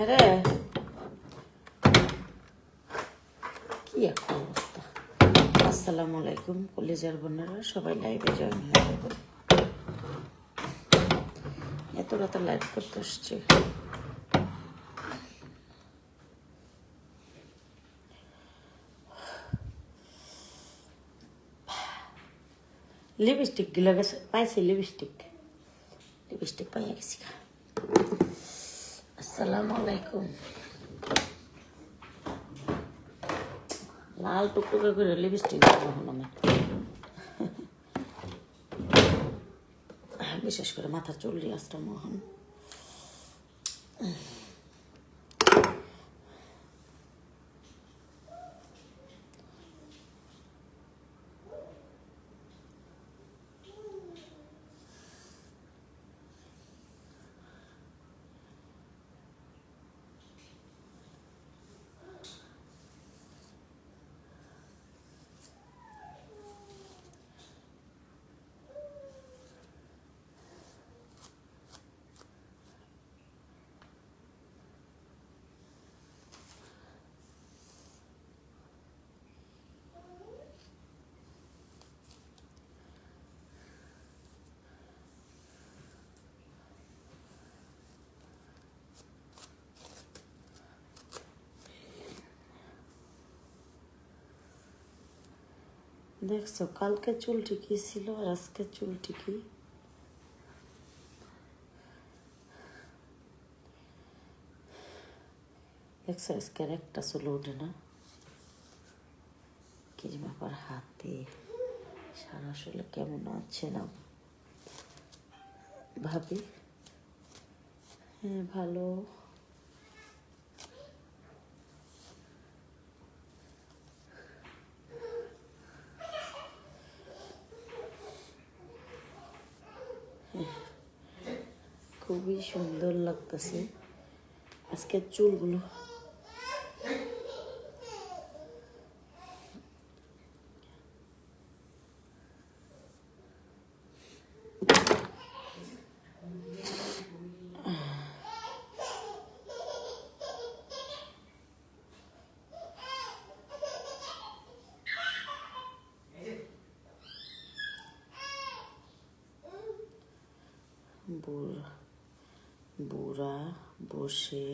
আরে কি একটা অবস্থা। আসসালামু আলাইকুম কলেজের বোনেরা, সবাই লাইভে জয়েন হয়ে যাবেন। এত রাতে লাইভ করতে আসছে। লিপস্টিক গুলো গেছে, পাইছি লিপস্টিক পাইয়া গেছি। আসসালামু আলাইকুম। লাল টুকটুকে করে লিপস্টিক আমি বিশেষ করে মাথা চুল আসটা মহান। দেখছো কালকে চুল ঠিকই ছিল আর আজকে চুল ঠিকই। দেখছো আজকে একটা চুল ওঠে না, কি ব্যাপার। হাতে সারা শরীরে কেমন আছে না ভাবি। হ্যাঁ ভালো। খুবই সুন্দর লাগতেছে আজকের চুলগুলো। বুড়া বসে,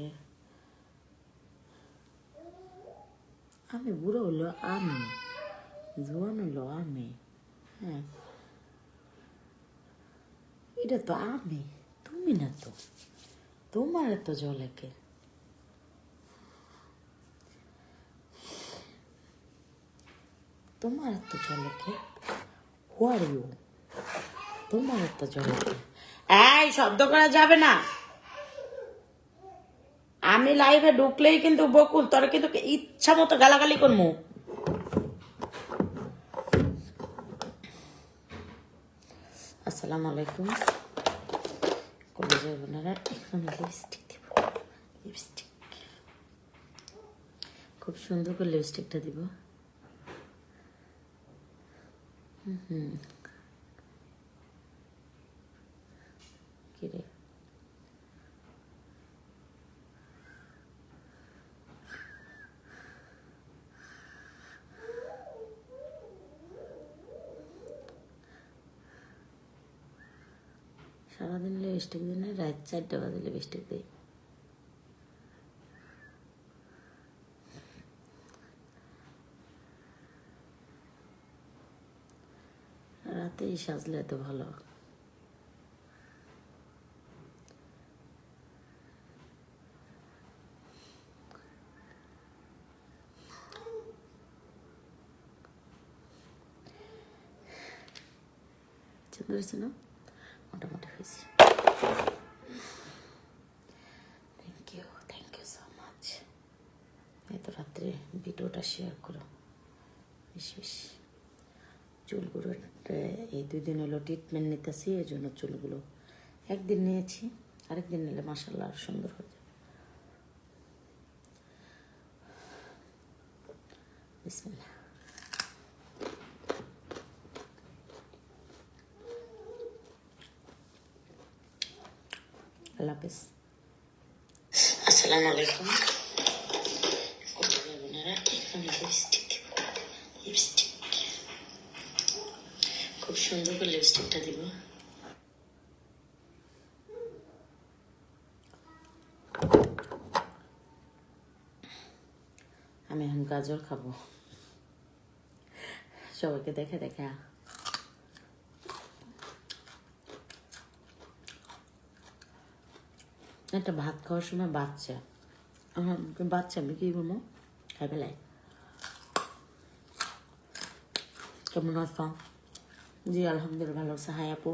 আমি বুড়ো হলো আমি, জোয়ান হলো আমি। হ্যাঁ এটা তো আমি, তুমি না তো। তোমার এত জলে কে? তোমার এত জলে কে? হু আর ইউ? তোমার এত জলে কে? এই শব্দ করা যাবে না। আমি লাইভে ঢুকলেই কিন্তু বকুল তোর কিন্তু ইচ্ছা মতো গালাগালি করবো। আসসালামু আলাইকুম কলেজের বোনেরা। এখন লিপস্টিক দিব, লিপস্টিক খুব সুন্দর করে লিপস্টিকটা দিব। কিরে সারাদিন লিপস্টিক দিই না, রাত 4টা বাজে লিপস্টিক দিই। রাতেই সাজলে এত ভালো। সুন্দর হয়েছে না? মোটামুটি হয়েছে। Thank you so much. এত রাত্রে ভিডিওটা শেয়ার করো বেশি বেশি। চুলগুলো এই 2 দিন হলো ট্রিটমেন্ট নিতেছি, এই জন্য চুলগুলো একদিন নিয়েছি, আরেকদিন নিলে মাশাআল্লাহ আর সুন্দর হয়ে যাবে। বিসমিল্লাহ। আল্লাহ হাফেজ। আসসালামু আলাইকুম। বোনেরা, আমি লিপস্টিক দিব, লিপস্টিক খুব সুন্দর করে লিপস্টিকটা দিব। আমি এখন গাজর খাবো, সবাইকে দেখে দেখে। একটা ভাত খাওয়ার সময় বাচ্চা বাচ্চা আমি কি করবো খাই পেলাই। কেমন আছো? জি আলহামদুলিল্লাহ ভালো আছে। হাই আপু,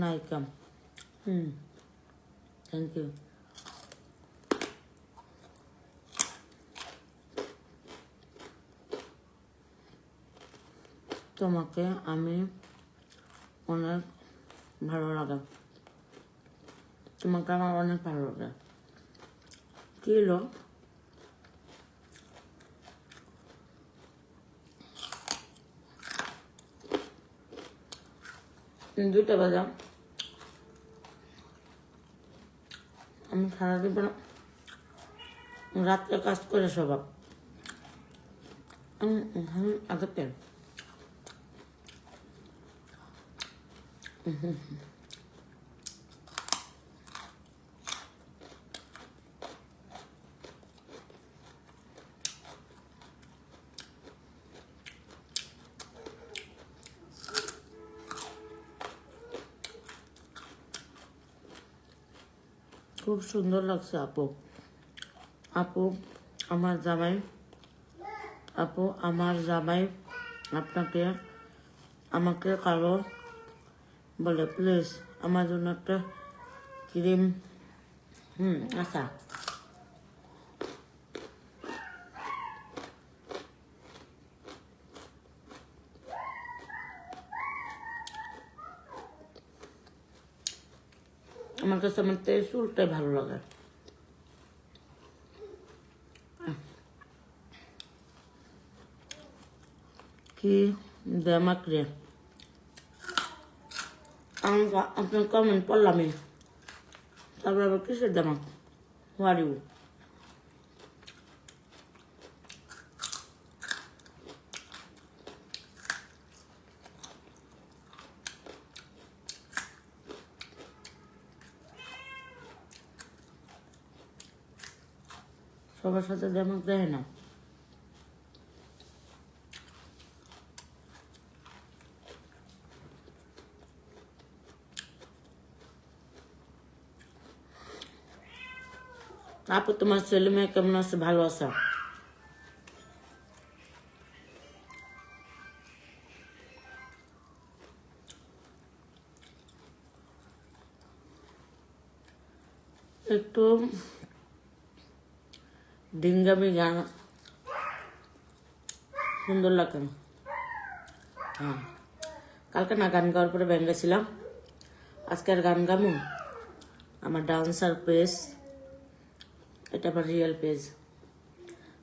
নাইকাম থ্যাংক ইউ। তোমাকে আমি অনেক ভালো লাগে, তোমাকে আমার অনেক ভালো লাগে। কি হলো? দুইটা বাজা, আমি সারাদিন রাত্রে কাজ করে স্বভাব। আগের খুব সুন্দর লাগছে আপু। আপু আমার জামাই, আপু আমার জামাই আপনাকে আমাকে কারো বলে প্লিজ আমার জন্য একটা ক্রিম। আচ্ছা, আমার কাছে আমার চুলটাই ভালো লাগে। কি দেমাক রে, আমি আপনার কমেন্ট পড়লামই, তারপরে আবার কিসের দেমাক? Where you? সবার সাথে দেমাক দেয় না। আপু তোমার ছেলে মেয়ে কেমন আছে? ভালো আছে? একটু ডিঙ্গামি গান সুন্দর লাগে। হ্যাঁ, কালকে না গান গাওয়ার পরে ব্যাঙ্গে ছিলাম, আজকে আর গান গামু। আমার ডান্সার পেজ, এটা আমার রিয়েল পেজ।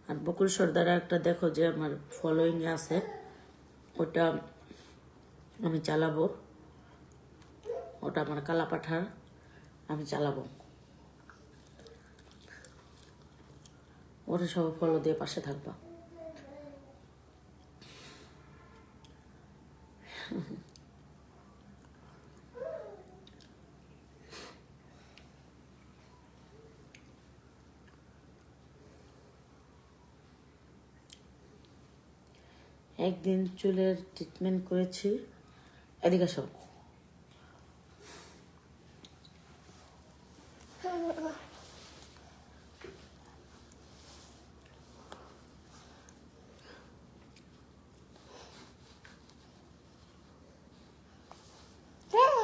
আর বকুল সর্দার একটা দেখো যে আমার ফলোয়িং আছে, ওটা আমি চালাবো, ওটা আমার কালা পাঠার, আমি চালাবো। ওরা সব ফলো দিয়ে পাশে থাকবা। একদিন চুলের ট্রিটমেন্ট করেছি। এদিকে আসো।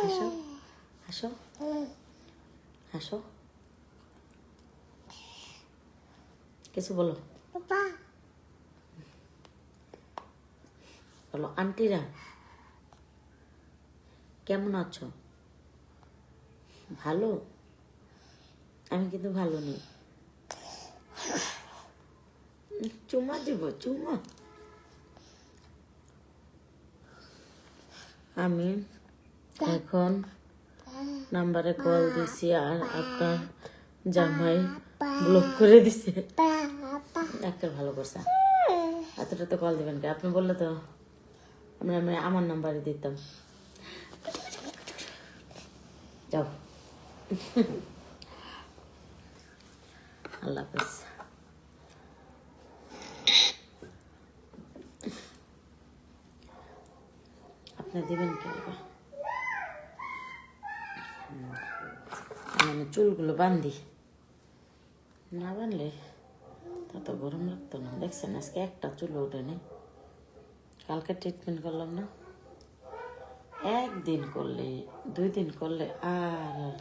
আসো আসো আসো, কিছু বলো। বলো আন্টিরা কেমন আছো? ভালো? আমি কিন্তু ভালো নেই। চুমা দিব, চুমা। আমি এখন নাম্বারে কল দিছি আর আপনার জামাই ব্লক করে দিছে। ডাক্তার ভালো করছে। এতটা তো কল দিবেন কে? আপনি বললে তো আমি আমার নাম্বারে দিতাম। যাও, আল্লাহ হাফেজ। আপনি দিবেন কে? মানে চুলগুলো বান্ধি, না বানলে তত গরম লাগতো না। দেখছেন আজকে একটা চুল ওঠেনি। কালকে ট্রিটমেন্ট করলাম না, একদিন করলে 2 দিন করলে আর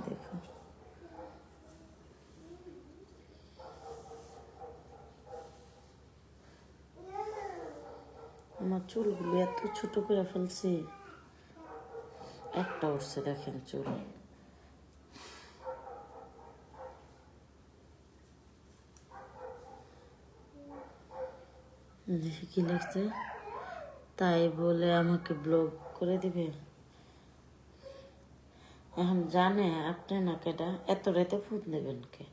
দেখো আমার চুলগুলো এত ছোট করে ফেলছি, একটা উঠছে দেখেন চুল। দেখি কি লাগছে, তাই বলে আমাকে ব্লক করে দিবে। এখন জানে আপনি না কেটা এত রাতে ফোন দেবেন কে?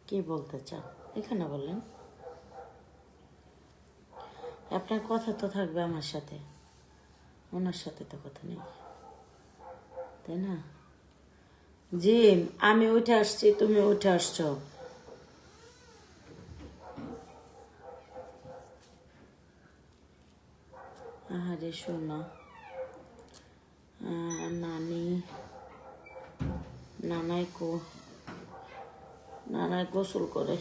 কি বলতে চান এখানে বললেন? আপনার কথা তো থাকবে আমার সাথে, ওনার সাথে তো কথা নেই, তাই না? জি, আমি উঠে আসছি, তুমি উঠে আসছো। আরে শোনা, নানি নানাই গোসল করে।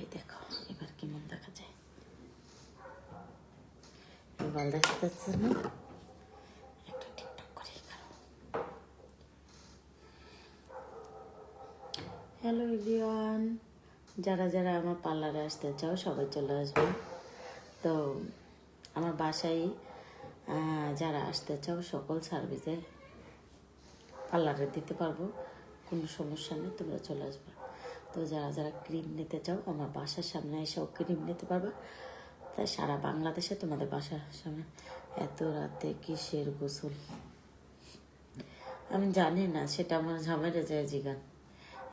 এই দেখো এবার কেমন দেখা যায়, ভালো দেখা যাচ্ছে না? একটা টিকটক করে। হ্যালো এভরিওয়ান, যারা যারা আমার পার্লারে আসতে চাও সবাই চলে আসবে। তো আমার বাসায় যারা আসতে চাও সকল সার্ভিসে পার্লারে দিতে পারবো, কোনো সমস্যা নেই, তোমরা চলে আসবে। তো যারা যারা ক্রিম নিতে চাও আমার বাসার সামনে এসেও ক্রিম নিতে পারবে। তাই সারা বাংলাদেশে তোমাদের বাসার সামনে। এত রাতে কিসের গোসল আমি জানি না, সেটা আমার ঝামেলা যায় জিগান,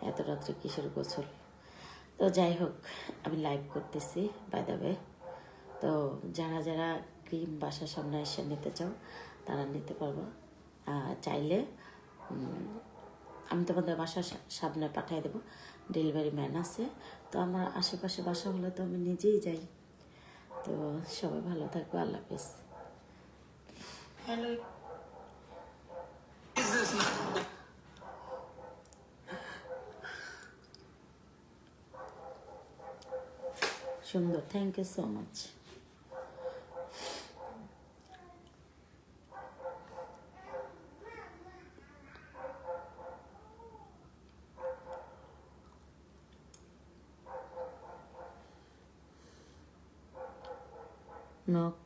এত রাত্রে কিসের গোসল। তো যাই হোক, আমি লাইভ করতেছি বাই দ্য ওয়ে। তো যারা যারা ক্রিম বাসার সামনে এসে নিতে চাও তারা নিতে পারবো। চাইলে আমি তোমাদের বাসার সামনে পাঠিয়ে দেবো, ডেলিভারি ম্যান আছে। তো আমার আশেপাশে বাসা হলে তো আমি নিজেই যাই। তো সবাই ভালো থাকবে, আল্লাহ হাফেজ। হ্যালো, সুন্দর, thank you so much. Knock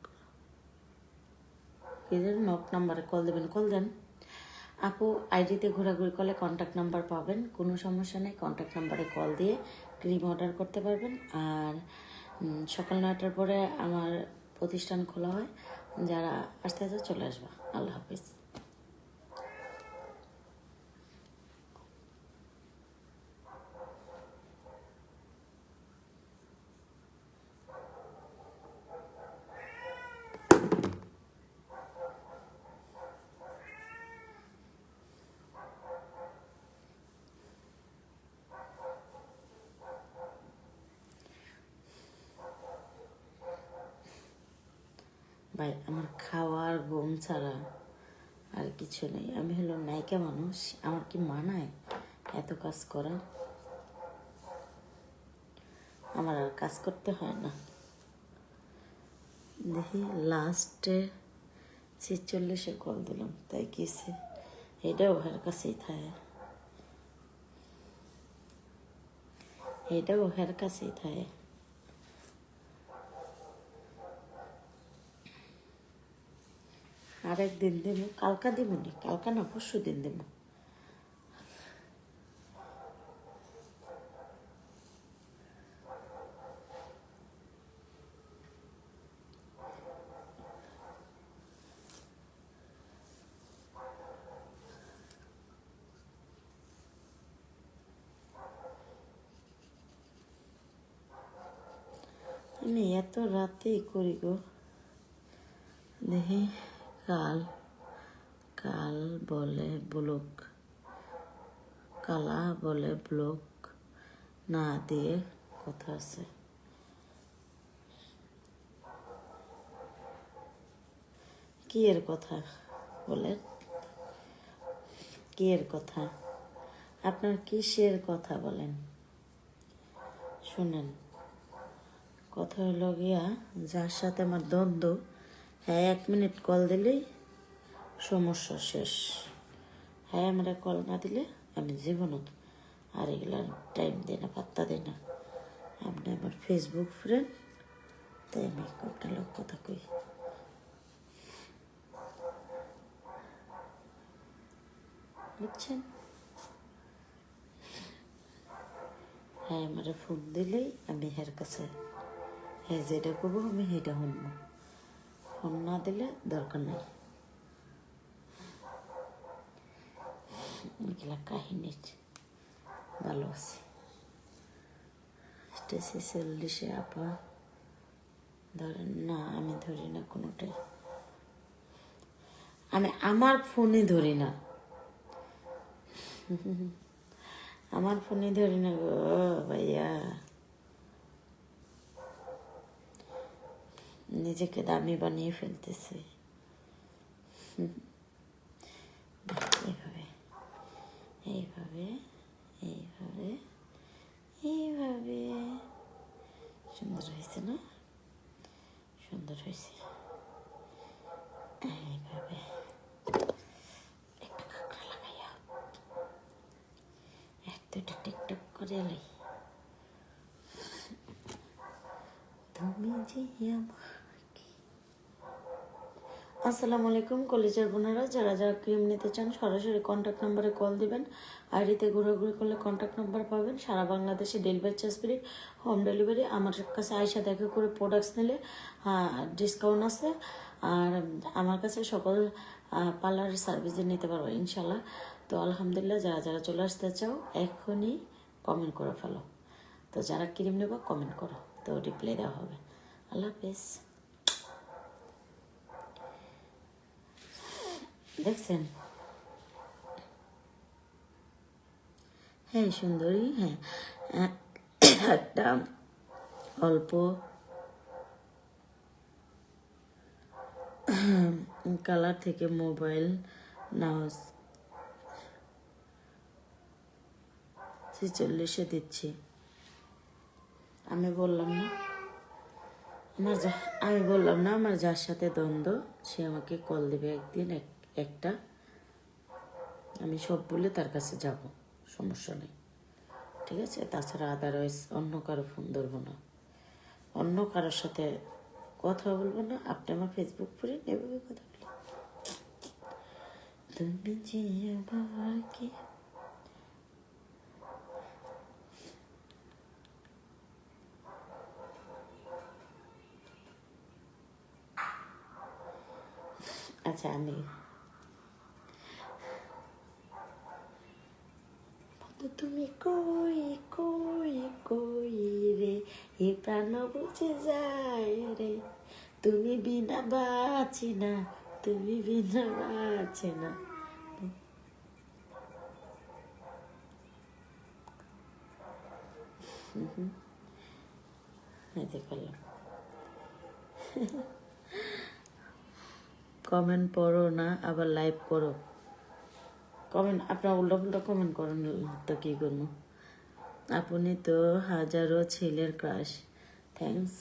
knock নাম্বারে কল দেবেন, কল দেন। আপু আইডিতে ঘোরাঘুরি করলে কন্ট্যাক্ট নাম্বার পাবেন, কোনো সমস্যা নেই। কন্ট্যাক্ট নাম্বারে কল দিয়ে ক্রিম অর্ডার করতে পারবেন। আর সকাল 9টার পরে আমার প্রতিষ্ঠান খোলা হয়, যারা আসতে আসতে চলে আসবা। আল্লাহ হাফিজ। ভাই আমার খাওয়ার ঘুম ছাড়া আর কিছু নেই। আমি হলো নায়িকা মানুষ, আমার কি মানায় এত কাজ করা? আমার আর কাজ করতে হয় না। দেখি লাস্টে 46-এ কল দিলাম, তাই কিসে এটাও ওর কাছেই থাকে, এটাও ওর কাছেই থাকে। আরেকদিন দেবো, কালকা দেবো নি, কালকা না পরশু দিন দেবো। আমি এত রাতেই করি গো। দেখি কাল কাল বলে ব্লক, কালা বলে ব্লক না দিয়ে কথা আছে। কি এর কথা বলেন, কি এর কথা? আপনার কিসের কথা বলেন? শুনেন, কথা হলো গিয়া, যার সাথে আমার দ্বন্দ্ব, হ্যাঁ 1 মিনিট কল দিলেই সমস্যা শেষ। হ্যাঁ আমরা কল না দিলে আমি জীবনত আর এগুলার টাইম দিই না, পাত্তা দিই না। আপনি আমার ফেসবুক ফ্রেন্ড, তাই আমি আপনার লোক কথা কই। বুঝছেন? হ্যাঁ আমার ফোন দিলেই আমি হের কাছে, হ্যাঁ যেটা করবো আমি সেটা শুনবো, ফোন না দিলে দরকার নেই। এগুলা কাহিনী ভালো আছে। স্টেসি 40-এ আপা ধরেন না, আমি ধরি না কোনোটাই, আমি আমার ফোনে ধরি না, আমার ফোনে ধরি না গো ভাইয়া। নিজেকে দামি বানিয়ে ফেলতেছে এইভাবে এইভাবে এইভাবে এইভাবে। সুন্দর হয়েছে না? সুন্দর হয়েছে। এইভাবে একটু কাঁকড়া লাগাইয়া একটু টিকটক করে এলাই। তুমি যে আমার। আসসালামু আলাইকুম কলেজের বোনেরা, যারা যারা ক্রিম নিতে চান সরাসরি কন্ট্যাক্ট নাম্বারে কল দিবেন। আইডিতে ঘোরাঘুরি করলে কন্ট্যাক্ট নাম্বার পাবেন। সারা বাংলাদেশে delivery charge free, home delivery. আমার কাছে আয়সা দেখা করে প্রোডাক্টস নিলে ডিসকাউন্ট আছে। আর আমার কাছে সকল পার্লারের সার্ভিসে নিতে পারবো ইনশাল্লাহ। তো আলহামদুলিল্লাহ, যারা যারা চলে আসতে চাও এখনই কমেন্ট করে ফেলো। তো যারা ক্রিম নেবো কমেন্ট করো, তো রিপ্লাই দেওয়া হবে। আল্লাহ হাফেজ। দেখছেন? হ্যাঁ সুন্দরী, হ্যাঁ একটা অল্প কালার থেকে মোবাইল নাও 46-এ দিচ্ছি। আমি বললাম না আমার যার সাথে দ্বন্দ্ব সে আমাকে কল দেবে একদিন একটা, আমি সব বলে তার কাছে যাব, সমস্যা নেই, ঠিক আছে? তাছাড়া আদারওয়াইজ অন্য কারো ফোন ধরবো না, অন্য কারোর সাথে কথা বলবো না। আপনি আমার ফেসবুক ফ্রেন্ড, এভাবে কথা বলি। তুমি যে আমার কি আচ্ছা, আমি তুমি কই কই কই রে, এ প্রাণ বুঝে যায় রে, তুমি বিনা বাঁচি না, তুমি বিনা বাঁচে না। এই যে করলাম। কমেন্ট পড়ো না, আবার লাইভ করো। কমেন্ট আপনার উল্টো পুল্টো কমেন্ট করেন তো কী করবো? আপনি তো হাজারো ছেলের ক্রাশ। থ্যাঙ্কস।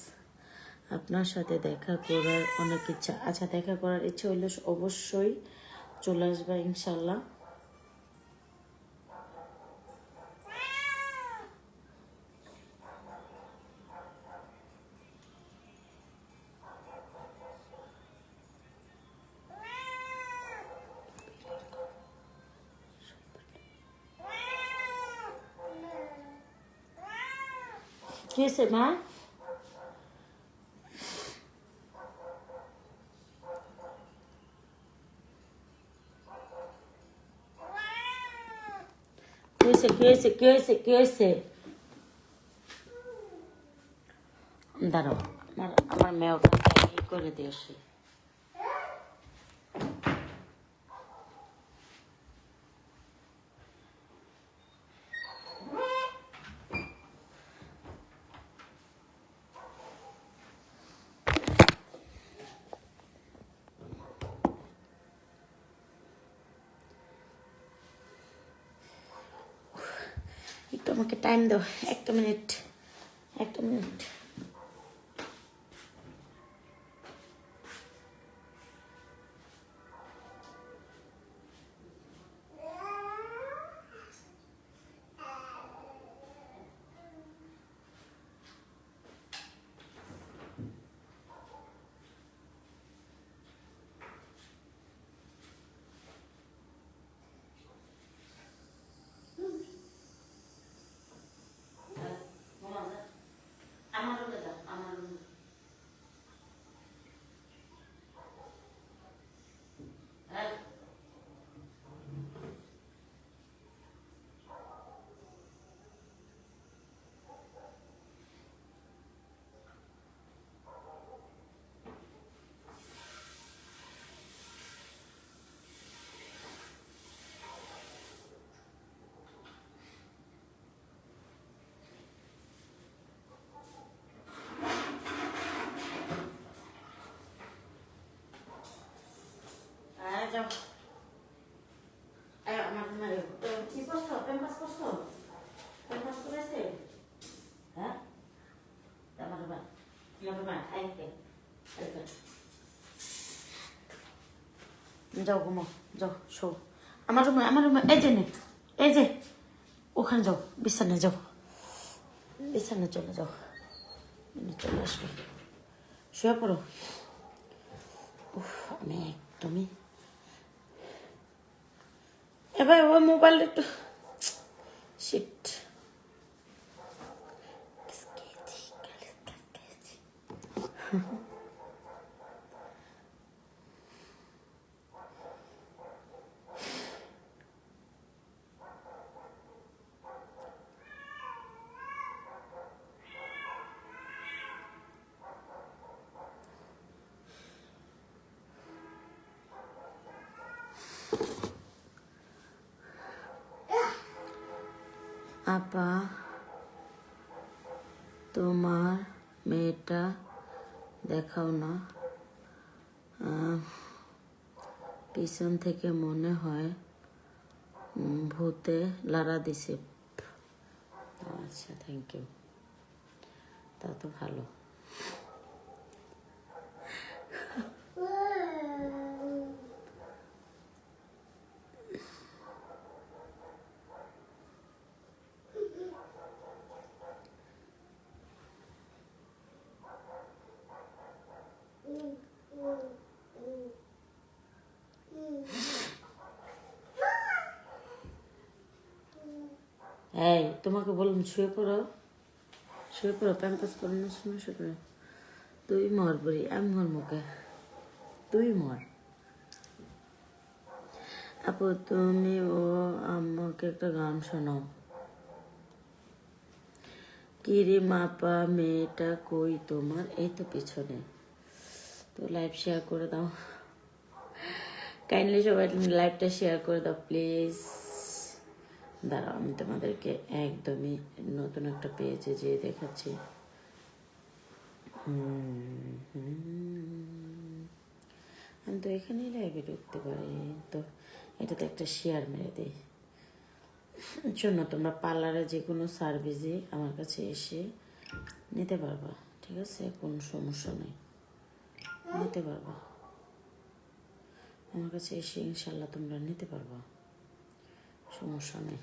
আপনার সাথে দেখা করার অনেক ইচ্ছা। আচ্ছা, দেখা করার ইচ্ছা হইলে অবশ্যই চলে আসবা ইনশাল্লাহ। কি হয়েছে মা? কি হয়েছে? দাঁড়াও, আমার মেয়েটা করে দিয়েছি। একটু আমাকে টাইম দাও, একটা মিনিট। যাও, আমার কি করছো? প্যাম্পাস করছো? প্যাম্পাস করেছে? হ্যাঁ, যাও ঘুমো, যাও শো। আমার রুমে এই যে ওখানে যাও, বিছানায় যাও, বিছানায় চলে যাও, চলে আসবে, শুয়ে পড়ো। উফ, আমি একদমই এবার ওই মোবাইল একটু শিট। আপা, তোমার মেয়েটা দেখাও না, পিছন থেকে মনে হয় ভূতে লাড়া দিছে। আচ্ছা, থ্যাংক ইউ, তা তো ভালো। এই তোমাকে বললাম শুয়ে পড়ো, প্যাম্পাস করো না, শুয়ে পড়ো। তুই মর বলি, আমি মর মুখে, তুই মর। আপু, তুমি ও আমাকে একটা গান শোনাও। কিরে মাপা, মেয়েটা কই তোমার? এই তো পিছনে। তো লাইভ শেয়ার করে দাও, কাইন্ডলি সবাই লাইভটা শেয়ার করে দাও প্লিজ। দাঁড়াও, আমি তোমাদেরকে একদমই নতুন একটা পেজে যেয়ে দেখাচ্ছি। আমি তো এখানেই লাইভে ঢুকতে পারি, তো এটাতে একটা শেয়ার মেরে দিই। শোনো, তোমরা পার্লারে যে কোনো সার্ভিসই আমার কাছে এসে নিতে পারবা, ঠিক আছে? কোনো সমস্যা নেই, নিতে পারবা আমার কাছে এসে, ইনশাল্লাহ তোমরা নিতে পারবা, সমস্যা নেই।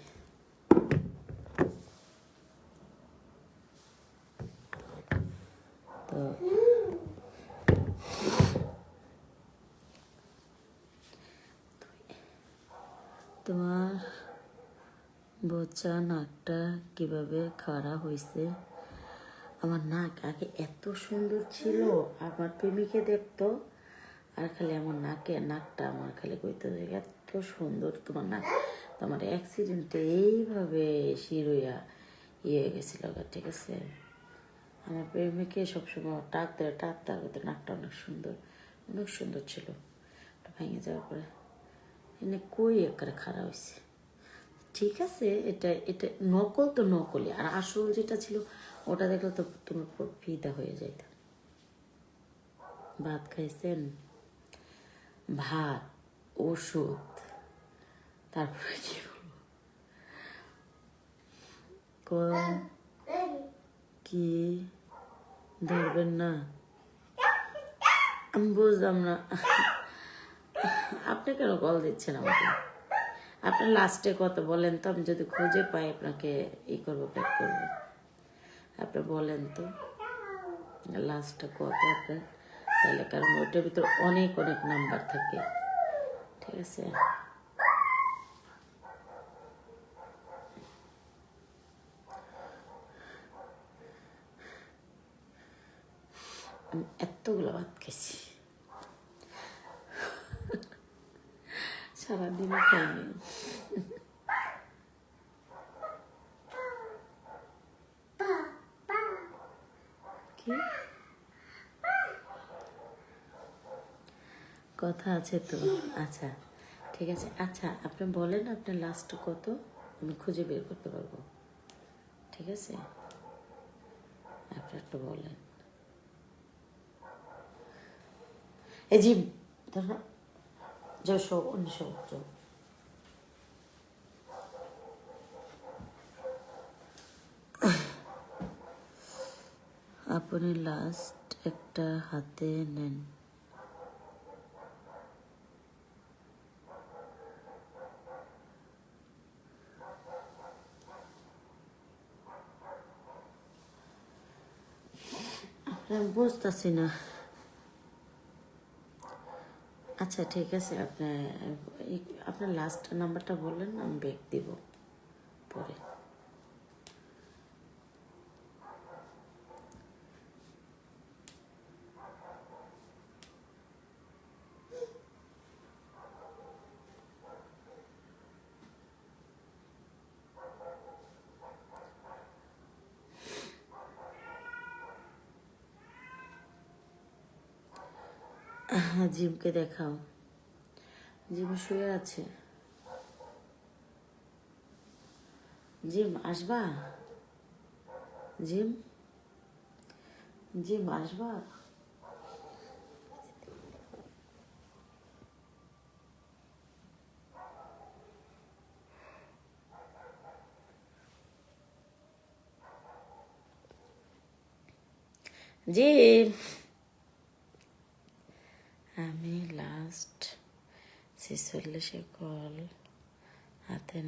তো তোমার বোচা নাকটা কিভাবে খাড়া হয়েছে? আমার নাক আগে এত সুন্দর ছিল, আমার প্রেমিকে দেখতো আর খালি আমার নাকটা আমার খালি কইতো যে এত সুন্দর তোমার নাক। তোমার অ্যাক্সিডেন্টে এইভাবে শিরোয়া হয়ে গেছিল, ঠিক আছে? আমার প্রেমিকে সবসময় টাকতে নাকটা অনেক সুন্দর ছিল। ভেঙে যাওয়ার পরে এনে কই একেবারে খারাপ হয়েছে। ঠিক আছে, এটা এটা নকল তো নকলই, আর আসল যেটা ছিল ওটা দেখলে তো তোমার ফিদা হয়ে যাইত। ভাত খাইছেন? ভাত, ওষুধ, তারপরে কি কি ধরবেন না? আমি বুঝলাম না, আপনি কেন কল দিচ্ছেন আমাকে? আপনার লাস্টে কত বলেন তো, আমি যদি খুঁজে পাই আপনাকে করবো, ব্যাক করবো। আপনি বলেন তো লাস্টটা কত আপনার, তাহলে, কারণ ওইটার ভিতর অনেক নাম্বার থাকে, ঠিক আছে? আমি এতগুলো ভাত খেয়েছি, সারাদিনও খাইনি। কি কথা আছে তো? আচ্ছা ঠিক আছে, আচ্ছা আপনি বলেন আপনার লাস্ট কত, আমি খুঁজে বের করতে পারবো, ঠিক আছে? আপনি একটু বলেন। এই জি ধরো, যাও অন্য যাও। আপনি লাস্ট একটা হাতে নেন। আমি বুঝতেছি না। আচ্ছা ঠিক আছে, আপনার লাস্ট নাম্বারটা বললেন, আমি ব্যাক দিব পরে। হ্যাঁ, জিমকে দেখাও, জিম শুয়ে আছে। জিম আসবা? জিম জিম আসবা? জিম, আমি লাস্ট 46 কল হাতে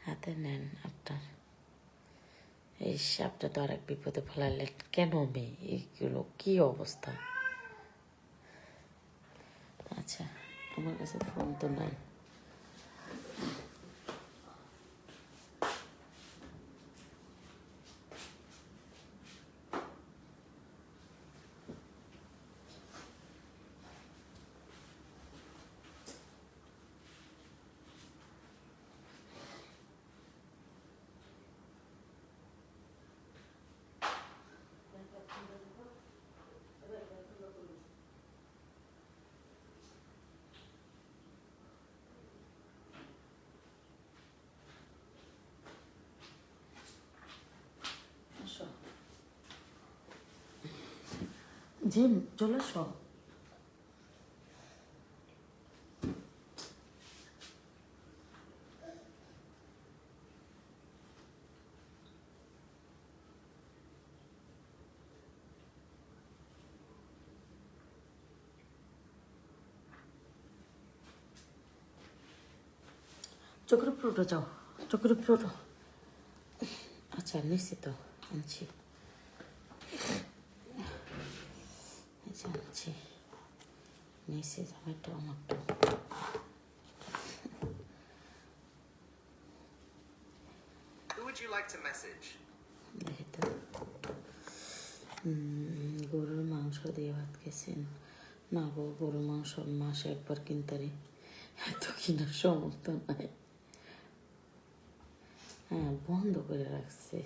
হাতে নেন আপনার। এই সাপটা তো আরেক বিপদে ফেলালেন কেন? মেয়ে এগুলো কি অবস্থা? আচ্ছা, আমার কাছে ফোন তো নাই। জিম চলে আসো। চোখের উপরে উঠো, যাও চোখের উপরে উঠো। আচ্ছা নিচ্ছি তো, আনছি, আচ্ছা আনছি, নিচ্ছি জামাইটা আমারটা। Who would you like to message? দেখি তো, গরুর মাংস দিয়ে ভাত খেয়েছেন? না গো, গরুর মাংস মাসে একবার কিনতারি, এত কিনার সমর্থ নাই। হ্যাঁ, বন্ধ করে রাখছে।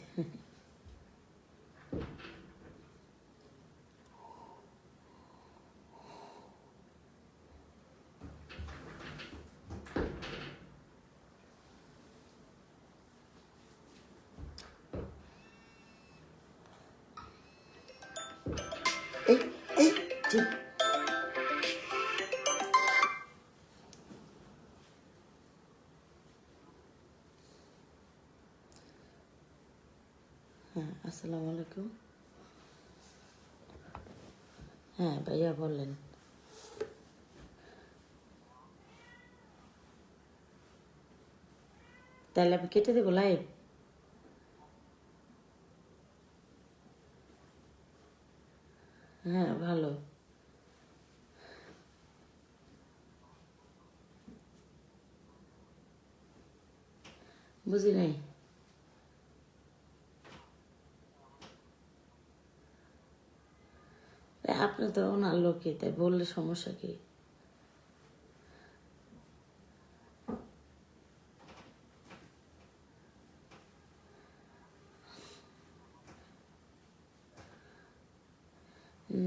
এই এই ঠিক। হ্যাঁ, আসসালামু আলাইকুম। হ্যাঁ ভাইয়া বললেন। তাহলে আমি কেটে দেবো লাইভ? হ্যাঁ ভালো। বুঝি নাই। আপনি তো ওনার লোকই, তাই বললে সমস্যা কি?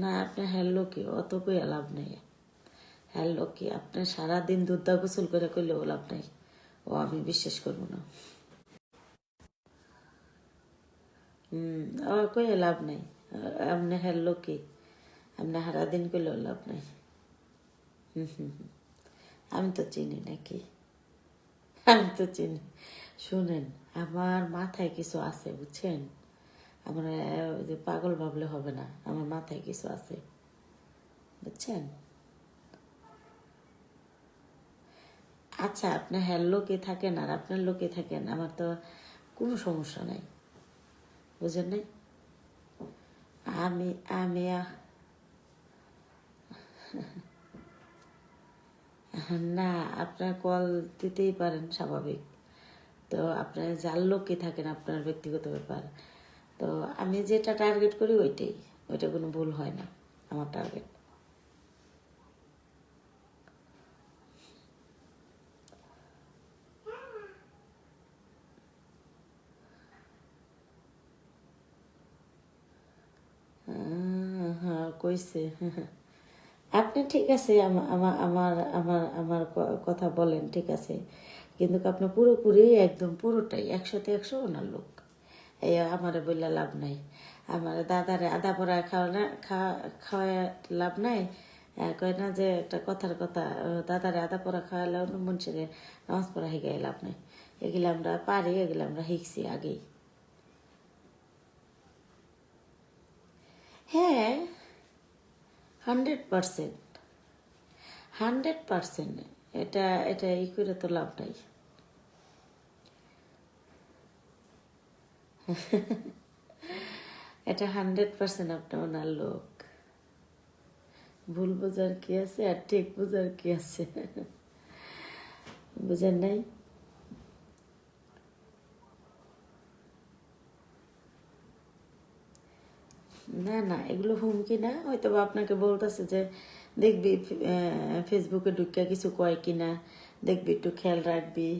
না, আপনি হ্যাঁ লোকই, অত কইয়া লাভ নেই। হ্যাঁ লোকই, আপনি সারাদিন দুধ গোসল করে করলেও লাভ নেই, ও আমি বিশ্বাস করবো না। ও কইয়া লাভ নেই, আপনি হ্যাঁ লোকই, আপনি সারাদিন করলেও লাভ নেই। আমি তো চিনি নাকি? আমি তো চিনি। শুনেন, আমার মাথায় কিছু আছে বুঝছেন, আমার ওই যে পাগল ভাবলে হবে না, আমার মাথায় কিছু আছে বুঝছেন। আচ্ছা, আপনি হ্যার লোকে থাকেন আর আপনার লোকে থাকেন, আমার তো কোনো সমস্যা নাই, বুঝেন নাই? আমি আমি না, আপনার কল দিতেই পারেন স্বাভাবিক, তো আপনার যার লোকে থাকেন আপনার ব্যক্তিগত ব্যাপার। তো আমি যেটা টার্গেট করি ওইটাই, ওইটা কোনো ভুল হয় না আমার টার্গেট। হ্যাঁ কইছে। আপনি ঠিক আছে, আমার আমার আমার আমার কথা বলেন ঠিক আছে, কিন্তু আপনি পুরোপুরি একদম পুরোটাই 100-100 ওনার লোক। এই আমারে বললে লাভ নাই, আমার দাদারে আদা পড়া খাওয়া লাভ নাই। কয় না যে একটা কথার কথা, দাদারে আদা পড়া খাওয়ালে মনুষ্যরে নামাজ পড়া শিখাই লাভ নাই। এগুলো আমরা পারি, এগুলো আমরা শিখছি আগেই। হ্যাঁ, 100%, 100%। এটা এটা ই করে তো লাভ নাই। এটা 100% আপনার ওনার লোক। ভুল বোঝার কি আছে আর ঠিক বোঝার কি আছে? বুঝেন নাই? না না, এগুলো হুমকি না, হয়তো বা আপনাকে বলতেছে যে দেখবি ফেসবুকে ঢুকিয়া কিছু কয় কিনা, দেখবি একটু খেয়াল রাখবি।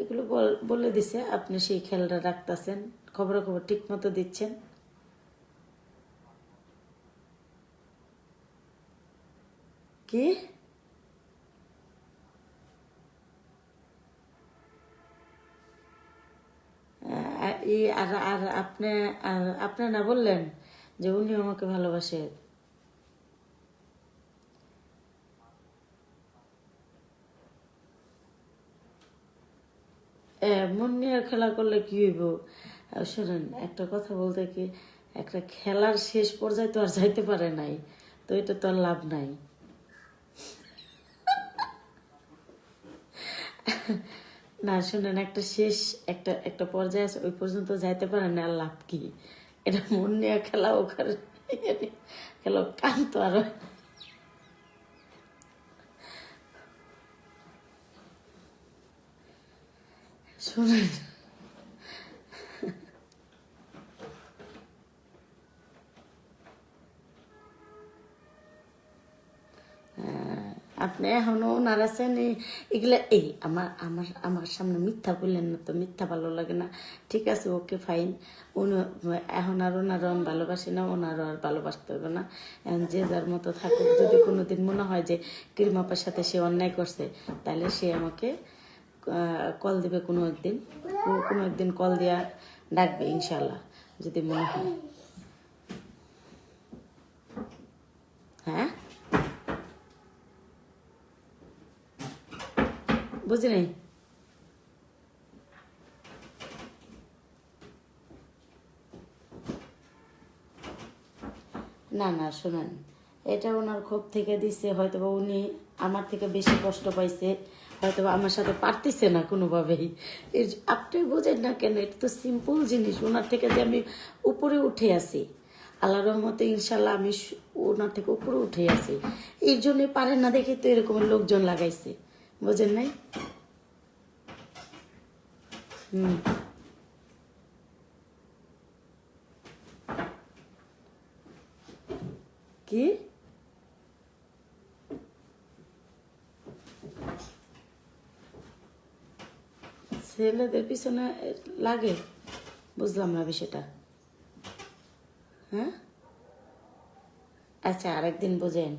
এগুলো বলে দিছে, আপনি সেই খেয়ালটা রাখতেছেন, খবরাখবর ঠিক মতো দিচ্ছেন। কি? আর আর আপনি, আপনি না বললেন যে উনি আমাকে ভালোবাসে? মন নিয়ে খেলা করলে কি হইব? শোনেন, একটা কথা বলতে কি, একটা খেলার শেষ পর্যায়ে তো আর যাইতে পারে নাই, তো এটা তো আর লাভ নাই। না শুনেন, একটা শেষ একটা একটা পর্যায়ে আছে, ওই পর্যন্ত যাইতে পারেন না, আর লাভ কি? এটা মন নিয়ে খেলা, ওখানে খেলা কাম তো আর হয় না। শুনেন, আপনি এখনো ওনার আছেন এগুলা, এই আমার আমার আমার সামনে মিথ্যা বললেন না তো, মিথ্যা ভালো লাগে না। ঠিক আছে, ওকে ফাইন। উনি এখন আর ওনারও আমি ভালোবাসি না, ওনারও আর ভালোবাসতে হবে না। এখন যে যার মতো থাকুক। যদি কোনোদিন মনে হয় যে ক্রিমাপার সাথে সে অন্যায় করছে, তাহলে সে আমাকে কল দিবে কোনো একদিন কল দিয়া ডাকবে ইনশাল্লাহ, যদি মনে হয়। হ্যাঁ, বুঝি নাই। না না শোনেন, এটা ওনার ক্ষোভ থেকে দিছে, হয়তো বা উনি আমার থেকে বেশি কষ্ট পাইছে, হয়তো বা আমার সাথে পারতেছে না কোনোভাবেই। আপনি বোঝেন না কেন? এটা তো সিম্পল জিনিস। ওনার থেকে যে আমি উপরে উঠে আসি, আল্লাহ রহমতে ইনশাল্লাহ আমি ওনার থেকে উপরে উঠে আসি, এই জন্যই পারেন না দেখে তো এরকম লোকজন লাগাইছে, বোঝেন নাই? হুম। কি ছেলেদের পিছনে লাগে? বুঝলাম না বিষয়টা। হ্যাঁ, আচ্ছা, আরেকদিন বোঝেন।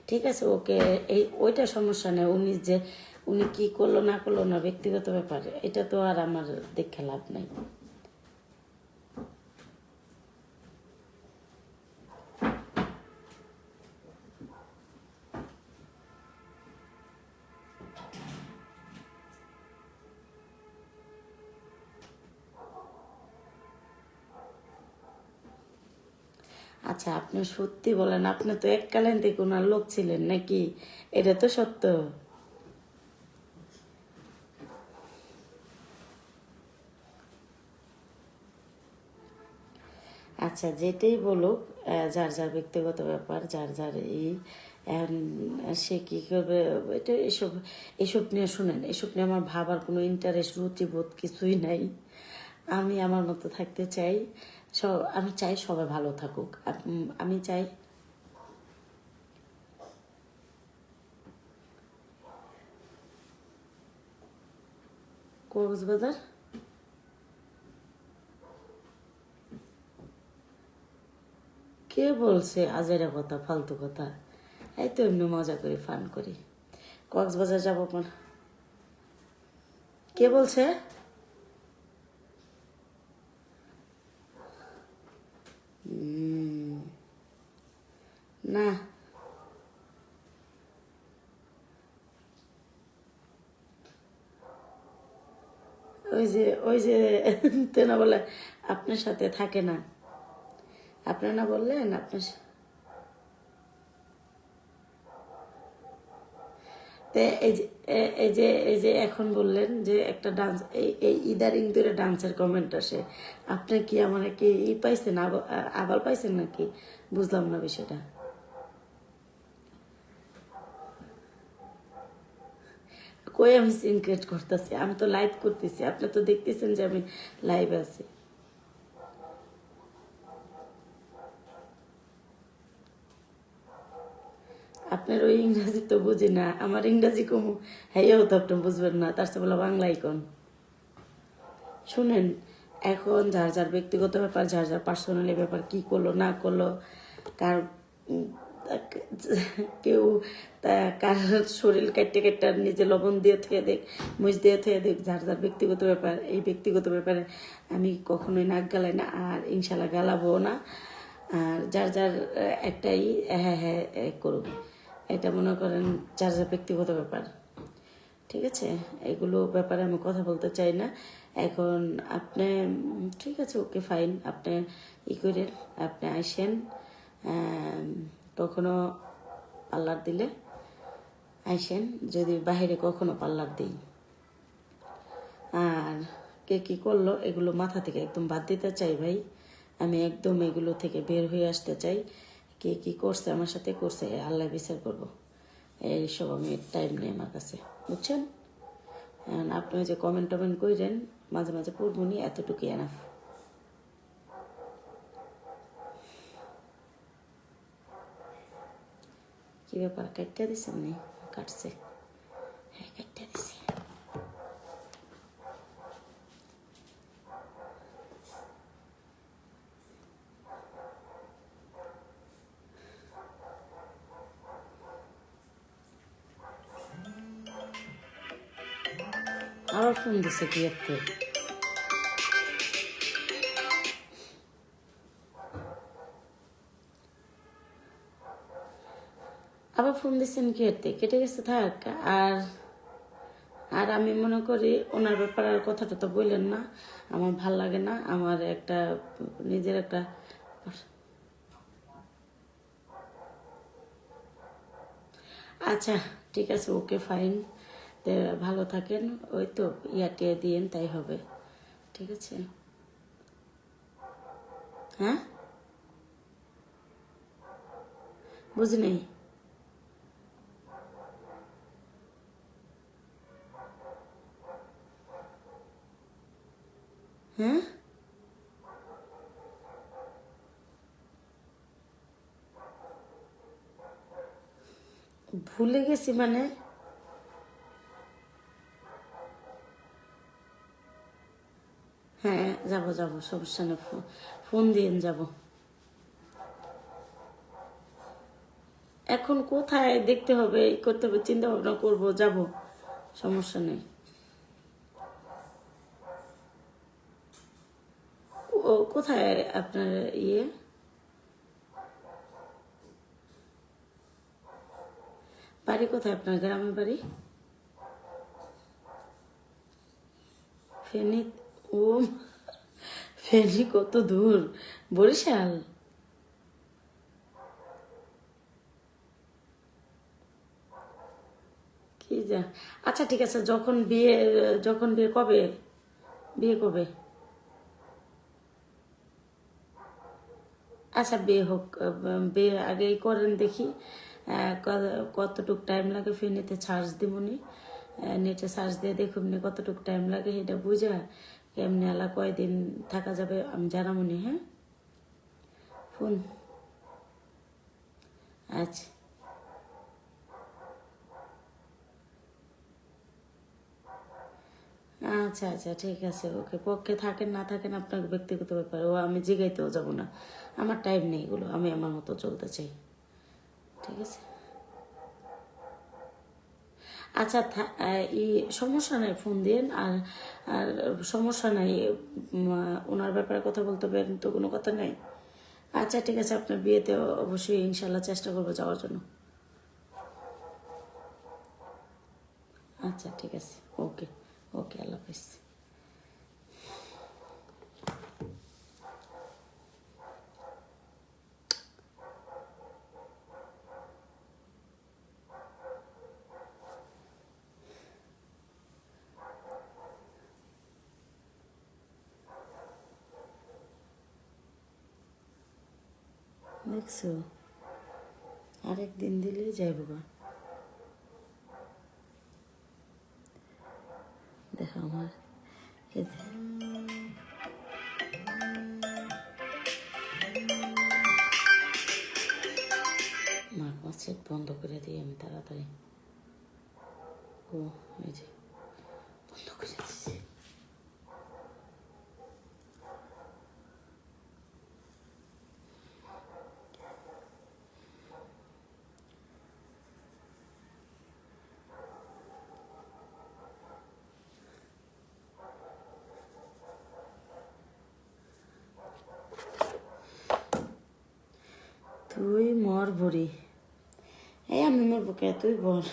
ঠিক আছে, ওকে। ওইটা সমস্যা নেই। উনি কি করলো না করলো না ব্যক্তিগত ব্যাপার, এটা তো আর আমার দেখে লাভ নাই। আচ্ছা, আপনি সত্যি বলেন, আপনি তো এককালীন থেকে ওনার লোক ছিলেন নাকি? এটা তো সত্য। আচ্ছা, যেটাই বলুক, যার যার ব্যক্তিগত ব্যাপার, যার যার এখন সে কি করবে, এটা এসব এসব নিয়ে শুনেন, এসব নিয়ে আমার ভাবার কোনো ইন্টারেস্ট, রুচিবোধ কিছুই নাই। আমি আমার মতো থাকতে চাই। আমি চাই সবাই ভালো থাকুক। আমি চাই। কক্সবাজার? কে বলছে আজেরা কথা, ফালতু কথা? এই তো এমনি মজা করি, ফান করি। কক্সবাজার যাবো মানে? কে বলছে? না, ওই যে তেনা বলে আপনার সাথে থাকে না। আপনি না বললেন আপনার এই যে এখন বললেন যে একটা ডান্স, এই ইদারিং ধরে ডান্সের কমেন্ট আসে। আপনি কি আমার কি পাইছেন, আবার পাইছেন নাকি? বুঝলাম না বিষয়টা। কই আমি সিন ক্রিয়েট করতেছি? আমি তো লাইভ করতেছি, আপনি তো দেখতেছেন যে আমি লাইভে আছি। আপনার ওই ইংরাজি তো বুঝি না, আমার ইংরাজি কমু হ্যাঁ তো আপনি বুঝবেন না, তার চেয়ে বলা বাংলাই কোন। শুনেন, এখন যার যার ব্যক্তিগত ব্যাপার, যার যার পার্সোনালি ব্যাপার, কি করলো না করলো, কার উম, কেউ কার শরীর কাটতে কাটতে নিজে লবণ দিয়ে থেকে দেখ, মুজ দিয়ে থেকে দেখ, যার যার ব্যক্তিগত ব্যাপার। এই ব্যক্তিগত ব্যাপারে আমি কখনোই নাক গালাই না, আর ইনশাল্লাহ গালাবো না। আর যার যার একটাই হ্যাঁ হ্যাঁ করুক, এটা মনে করেন যার যার ব্যক্তিগত ব্যাপার। ঠিক আছে, এগুলো ব্যাপারে আমি কথা বলতে চাই না এখন। আপনি ঠিক আছে, ওকে ফাইন, আপনি করেন, আপনি আইসেন কখনো পার্লার দিলে আইসেন, যদি বাহিরে কখনো পার্লার দিই। কে কী করলো এগুলো মাথা থেকে একদম বাদ দিতে চাই ভাই। আমি একদম এগুলো থেকে বের হয়ে আসতে চাই। কে কী করছে আমার সাথে করছে আল্লাহ বিচার করবো। এইসব আমি টাইম নেই আমার কাছে, বুঝছেন? আপনি যে কমেন্ট টমেন্ট করেন মাঝে মাঝে পড়বনি, এতটুকুই এনাফ। কি ব্যাপার, কাটটা দিছেন নি? কাটছে, হ্যাঁ কাটটা দিছে। আবার ফোন দিছে কি একটু, আবার ফোন দিচ্ছেন কি এতে, কেটে গেছে থাক। আর আর আমি মনে করি ওনার ব্যাপারে আর কথাটা তো বললেন না, আমার ভাল লাগে না। আমার একটা নিজের একটা, আচ্ছা ঠিক আছে, ওকে ফাইন। তো ভালো থাকেন, ওই তো ইয়াটিয়ে দিয়েন তাই হবে, ঠিক আছে? হ্যাঁ বুঝি নেই। হ্যাঁ ভুলে গেছি মানে? হ্যাঁ যাব যাব, সমস্যা নেই, ফোন দিয়েন যাব। এখন কোথায় দেখতে হবে, এই করতে হবে, চিন্তা ভাবনা করবো, যাব, সমস্যা নেই। ও কোথায় আপনার ইয়ে, বাড়ি কোথায় আপনার, গ্রামের বাড়ি? ফেনী? ও ফেনী কত দূর, বরিশাল? কি যা, আচ্ছা ঠিক আছে, যখন বিয়ে কবে, বিয়ে কবে? আচ্ছা বিয়ে হোক, বিয়ে আগেই করেন দেখি। কতটুক টাইম লাগে ফেনীতে সার্চ দিবনি, নেটে সার্চ দিয়ে দেখুন কতটুক টাইম লাগে, এটা বুঝা কেমনি এলা কয়দিন থাকা যাবে আমি জানামনি। হ্যাঁ ফোন, আচ্ছা আচ্ছা আচ্ছা ঠিক আছে, ওকে। পক্ষে থাকেন না থাকেন আপনার ব্যক্তিগত ব্যাপার, ও আমি জিগাইতেও যাব না, আমার টাইম নেই এগুলো, আমি আমার মতো চলতে চাই, ঠিক আছে? আচ্ছা সমস্যা নাই, ফোন দিন। আর আর সমস্যা নাই, ওনার ব্যাপারে কথা বলতে পারেন তো, কোনো কথা নেই। আচ্ছা ঠিক আছে, আপনার বিয়েতে অবশ্যই ইনশাল্লাহ চেষ্টা করবো যাওয়ার জন্য। আচ্ছা ঠিক আছে, ওকে ওকে, আল্লাহ হাফিজ। দেখছো, আরেকদিন দিলেই যাইব গা। দেখো আমার মাঘ মাছের বন্ধ করে দিই আমি তাড়াতাড়ি। ও এই যে বন্ধ করে দিচ্ছি। তুই মর ভরি, এই আমি মরবো কে, তুই বল।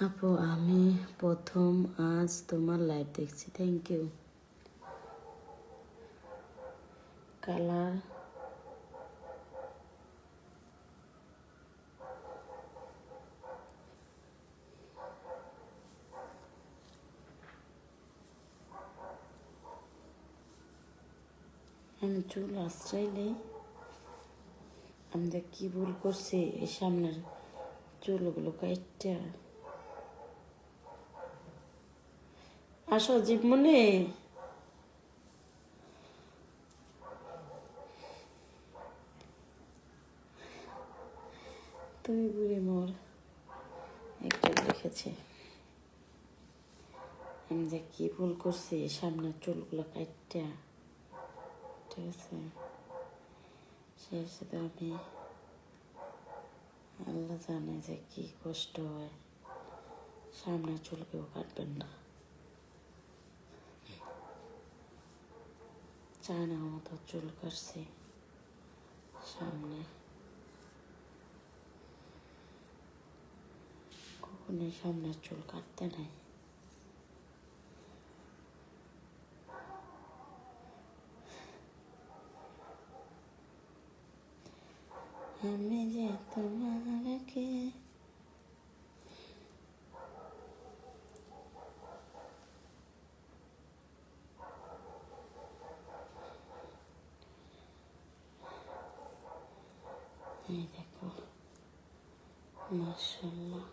আপু আমি প্রথম আজ তোমার লাইভ দেখছি, থ্যাংক ইউ। কালার আমি চুল আশ্রাইলে আমাদের কি ভুল করছি, এই সামনের চুলগুলো কাইটটা আসো জীবমনে। তুমি বুড়ি মোর একটা লিখেছে, আমি যে কি ভুল করছি সামনের চুলগুলো কাটটা, ঠিক আছে, সেই সাথে আমি আল্লাহ জানে যে কি কষ্ট হয়, সামনের চুল কেউ কাটবেন না, চায়না মতো চুল কাটছি সামনে, কখনোই সামনের চুল কাটতে নাই। আমি যে তোমাকে এই দেখো, মাশাআল্লাহ।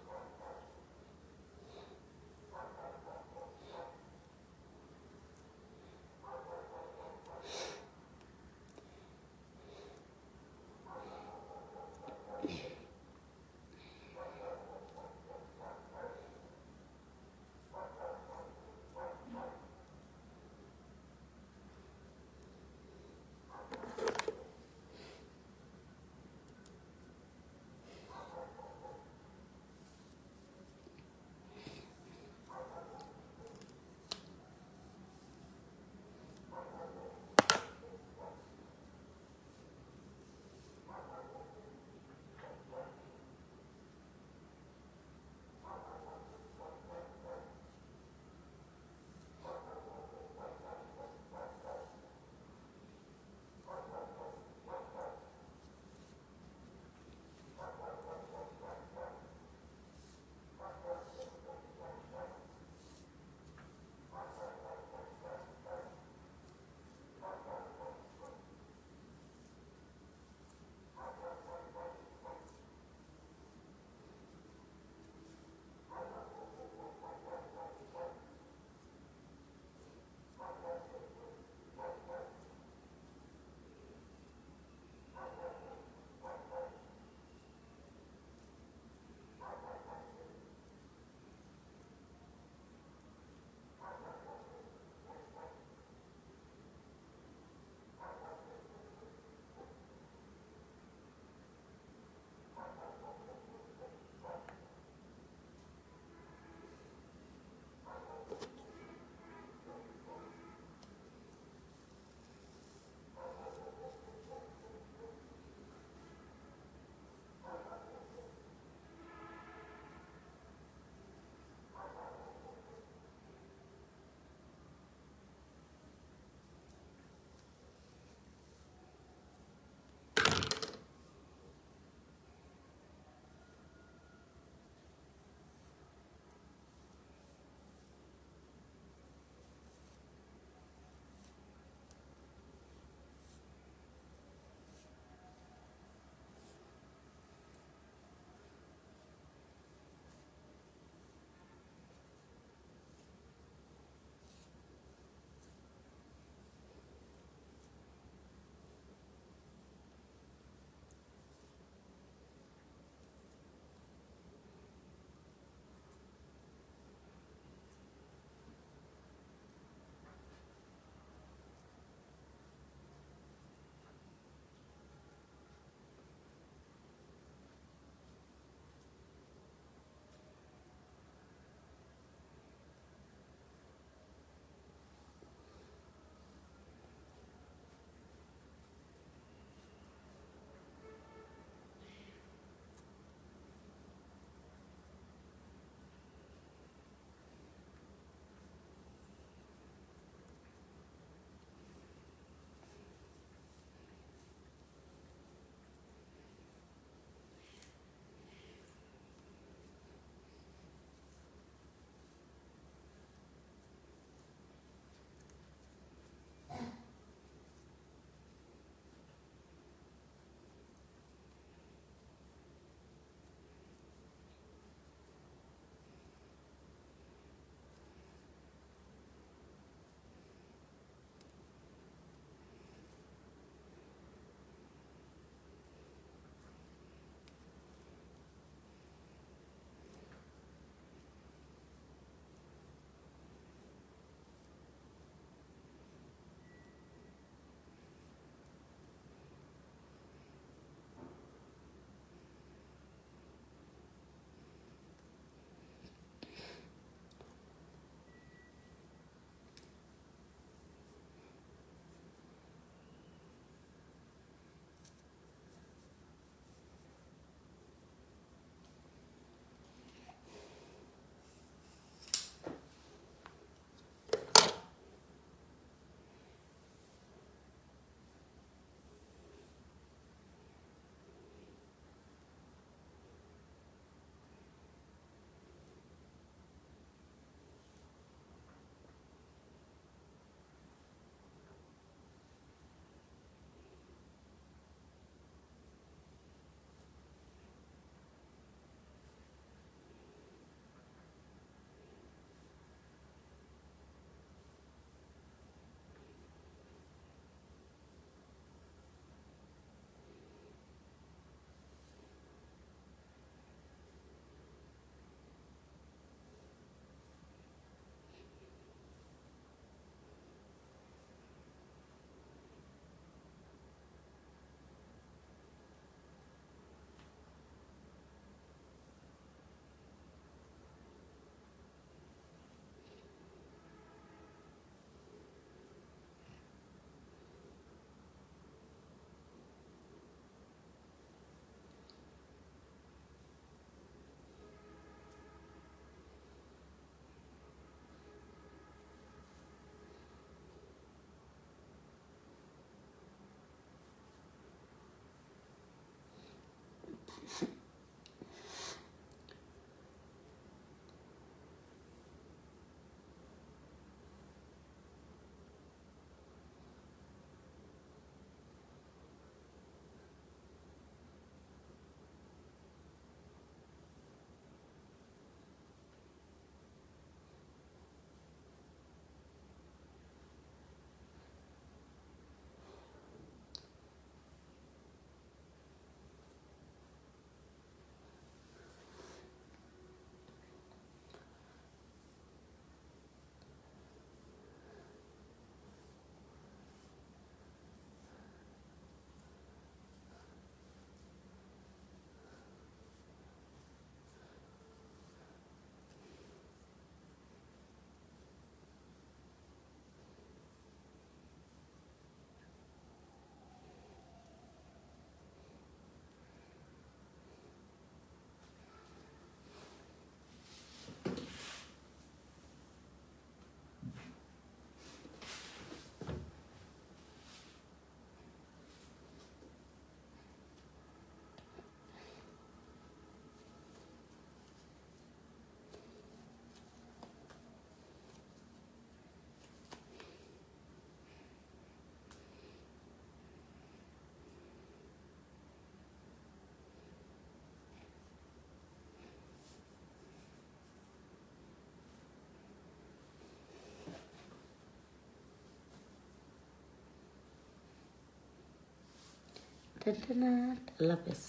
আল্লাহ হাফেজ।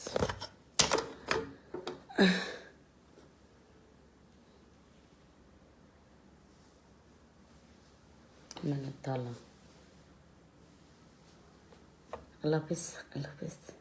মানে তালা। আল্লাহ হাফেজ, আল্লাহ হাফেজ।